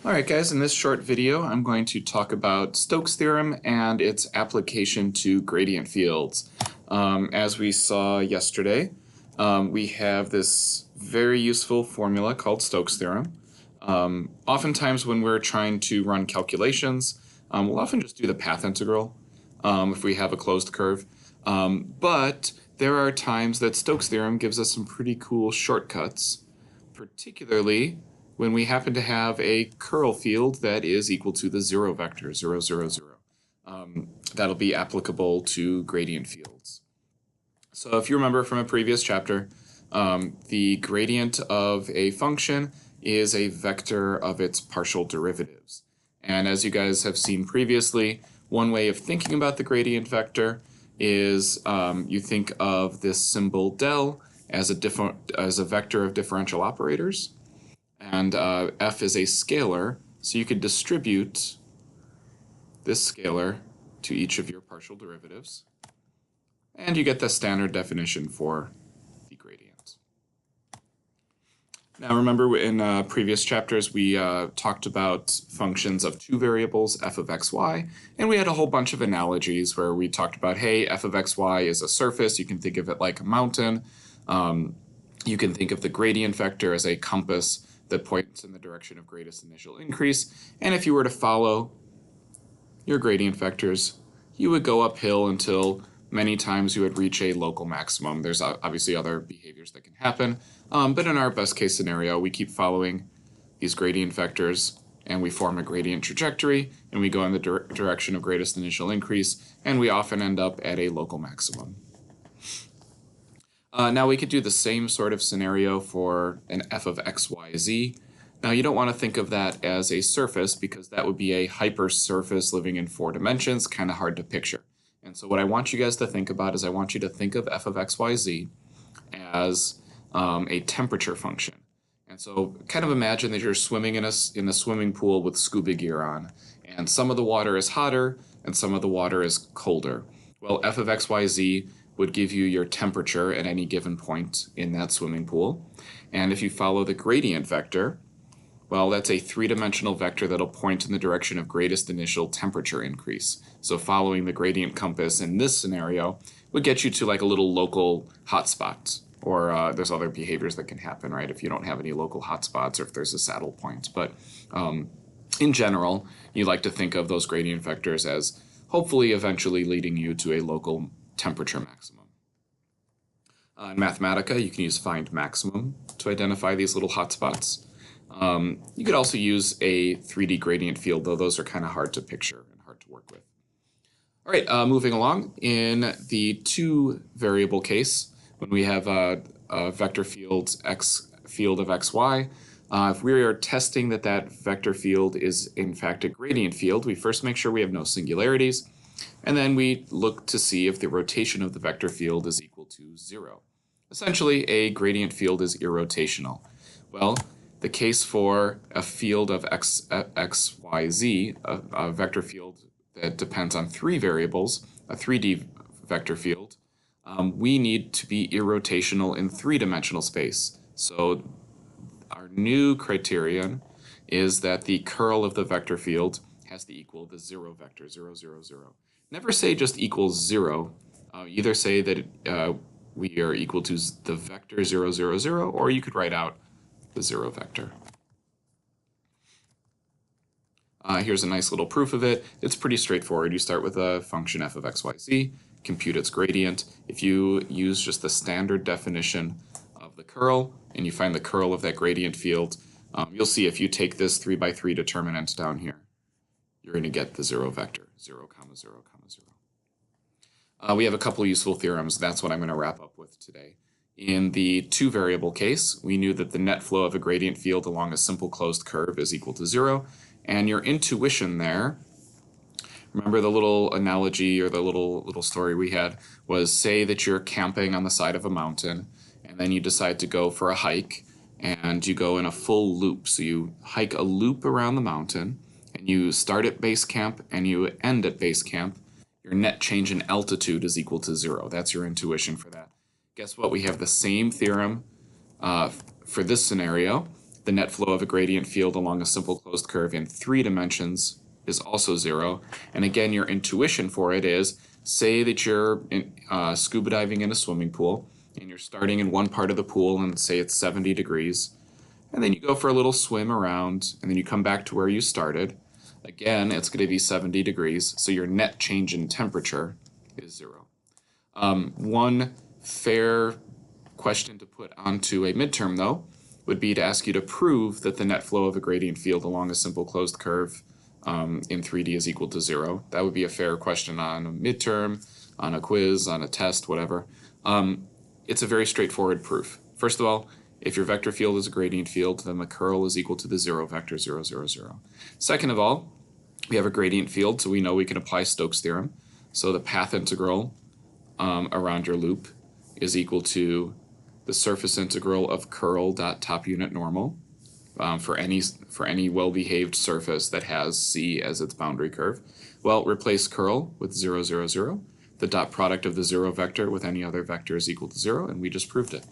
Alright guys, in this short video I'm going to talk about Stokes' theorem and its application to gradient fields. As we saw yesterday, we have this very useful formula called Stokes' theorem. Oftentimes when we're trying to run calculations, we'll often just do the path integral if we have a closed curve. But there are times that Stokes' theorem gives us some pretty cool shortcuts, particularly when we happen to have a curl field that is equal to the zero vector, 0, 0, 0. That'll be applicable to gradient fields. So if you remember from a previous chapter, the gradient of a function is a vector of its partial derivatives. And as you guys have seen previously, one way of thinking about the gradient vector is you think of this symbol del as a vector of differential operators. And f is a scalar, so you could distribute this scalar to each of your partial derivatives. And you get the standard definition for the gradient. Now remember in previous chapters we talked about functions of two variables, f of x, y, and we had a whole bunch of analogies where we talked about, hey, f of x, y is a surface, you can think of it like a mountain. You can think of the gradient vector as a compass that points in the direction of greatest initial increase. And if you were to follow your gradient vectors, you would go uphill until many times you would reach a local maximum. There's obviously other behaviors that can happen, but in our best case scenario, we keep following these gradient vectors and we form a gradient trajectory and we go in the direction of greatest initial increase, and we often end up at a local maximum. Now we could do the same sort of scenario for an f of x, y, z. Now you don't want to think of that as a surface because that would be a hypersurface living in 4 dimensions, kind of hard to picture. And so what I want you guys to think about is I want you to think of f of x, y, z as a temperature function. And so kind of imagine that you're swimming in a swimming pool with scuba gear on, and some of the water is hotter and some of the water is colder. Well, f of x, y, z would give you your temperature at any given point in that swimming pool. And if you follow the gradient vector, well, that's a 3-dimensional vector that'll point in the direction of greatest initial temperature increase. So following the gradient compass in this scenario would get you to like a little local hotspot, or there's other behaviors that can happen, right, if you don't have any local hotspots or if there's a saddle point. But in general, you like to think of those gradient vectors as hopefully eventually leading you to a local temperature maximum. In Mathematica, you can use find maximum to identify these little hotspots. You could also use a 3D gradient field, though those are kind of hard to picture and hard to work with. All right, moving along, in the 2-variable case, when we have a vector field of x, y, if we are testing that vector field is in fact a gradient field, we first make sure we have no singularities. And then we look to see if the rotation of the vector field is equal to 0. Essentially, a gradient field is irrotational. Well, the case for a field of x, y, z, a vector field that depends on 3 variables, a 3D vector field, we need to be irrotational in 3-dimensional space. So our new criterion is that the curl of the vector field has to equal the 0 vector, 0, 0, 0. Never say just equals 0. Either say that we are equal to the vector 0, 0, 0, or you could write out the 0 vector. Here's a nice little proof of it. It's pretty straightforward. You start with a function f of x, y, z, compute its gradient. If you use just the standard definition of the curl and you find the curl of that gradient field, you'll see if you take this 3 by 3 determinant down here, you're going to get the 0 vector, 0, 0, 0. We have a couple useful theorems. That's what I'm going to wrap up with today. In the 2-variable case, we knew that the net flow of a gradient field along a simple closed curve is equal to 0. And your intuition there, remember the little analogy or the little story we had, was say that you're camping on the side of a mountain and then you decide to go for a hike and you go in a full loop. So you hike a loop around the mountain and you start at base camp and you end at base camp. Your net change in altitude is equal to 0. That's your intuition for that. Guess what? We have the same theorem for this scenario, The net flow of a gradient field along a simple closed curve in 3 dimensions is also 0. And again, your intuition for it is, say that you're scuba diving in a swimming pool, and you're starting in one part of the pool, and say it's 70 degrees, and then you go for a little swim around, and then you come back to where you started. Again, it's going to be 70 degrees, so your net change in temperature is 0. One fair question to put onto a midterm, though, would be to ask you to prove that the net flow of a gradient field along a simple closed curve in 3D is equal to 0. That would be a fair question on a midterm, on a quiz, on a test, whatever. It's a very straightforward proof. First of all, if your vector field is a gradient field, then the curl is equal to the 0 vector 0, 0, 0. Second of all, we have a gradient field, so we know we can apply Stokes' theorem. So the path integral around your loop is equal to the surface integral of curl dot top unit normal for any well-behaved surface that has C as its boundary curve. Well, replace curl with 0, 0, 0. The dot product of the 0 vector with any other vector is equal to 0, and we just proved it.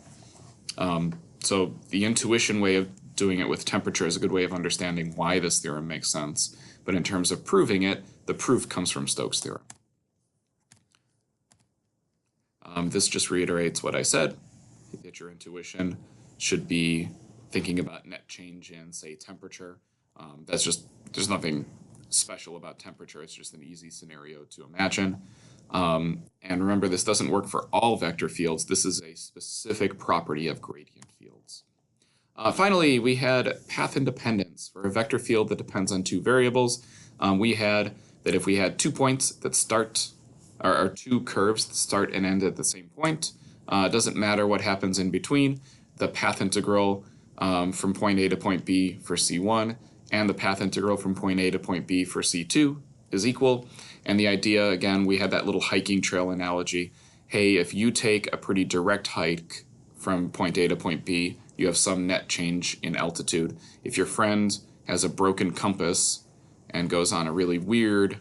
So the intuition way of doing it with temperature is a good way of understanding why this theorem makes sense. But in terms of proving it, the proof comes from Stokes' theorem. This just reiterates what I said, that your intuition should be thinking about net change in, say, temperature. There's nothing special about temperature. It's just an easy scenario to imagine. And remember, this doesn't work for all vector fields. This is a specific property of gradient fields. Finally, we had path independence for a vector field that depends on 2 variables. We had that if we had 2 points that start, or 2 curves that start and end at the same point, it doesn't matter what happens in between. The path integral from point A to point B for C1 and the path integral from point A to point B for C2 is equal. And the idea, again, we had that little hiking trail analogy. Hey, if you take a pretty direct hike from point A to point B, you have some net change in altitude. If your friend has a broken compass and goes on a really weird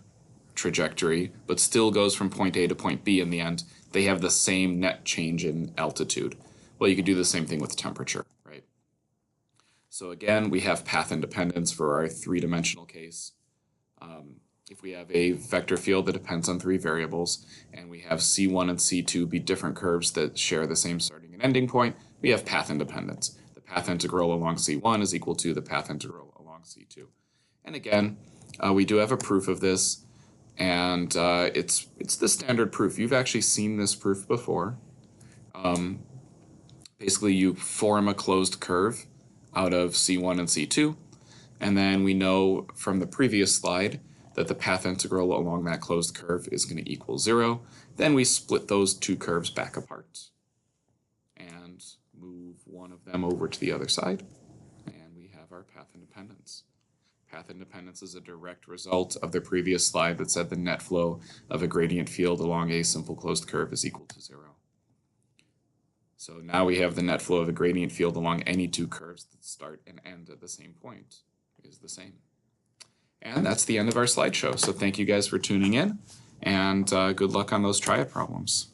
trajectory, but still goes from point A to point B in the end, they have the same net change in altitude. Well, you could do the same thing with temperature, right? So again, we have path independence for our 3-dimensional case. If we have a vector field that depends on 3 variables, and we have C1 and C2 be different curves that share the same starting and ending point, we have path independence. The path integral along C1 is equal to the path integral along C2. And again, we do have a proof of this, and it's the standard proof. You've actually seen this proof before. Basically, you form a closed curve out of C1 and C2, and then we know from the previous slide that the path integral along that closed curve is going to equal 0. Then we split those 2 curves back apart and move one of them over to the other side, and we have our path independence. Path independence is a direct result of the previous slide that said the net flow of a gradient field along a simple closed curve is equal to 0. So now we have the net flow of a gradient field along any 2 curves that start and end at the same point is the same. And that's the end of our slideshow. So thank you guys for tuning in, and good luck on those try-it problems.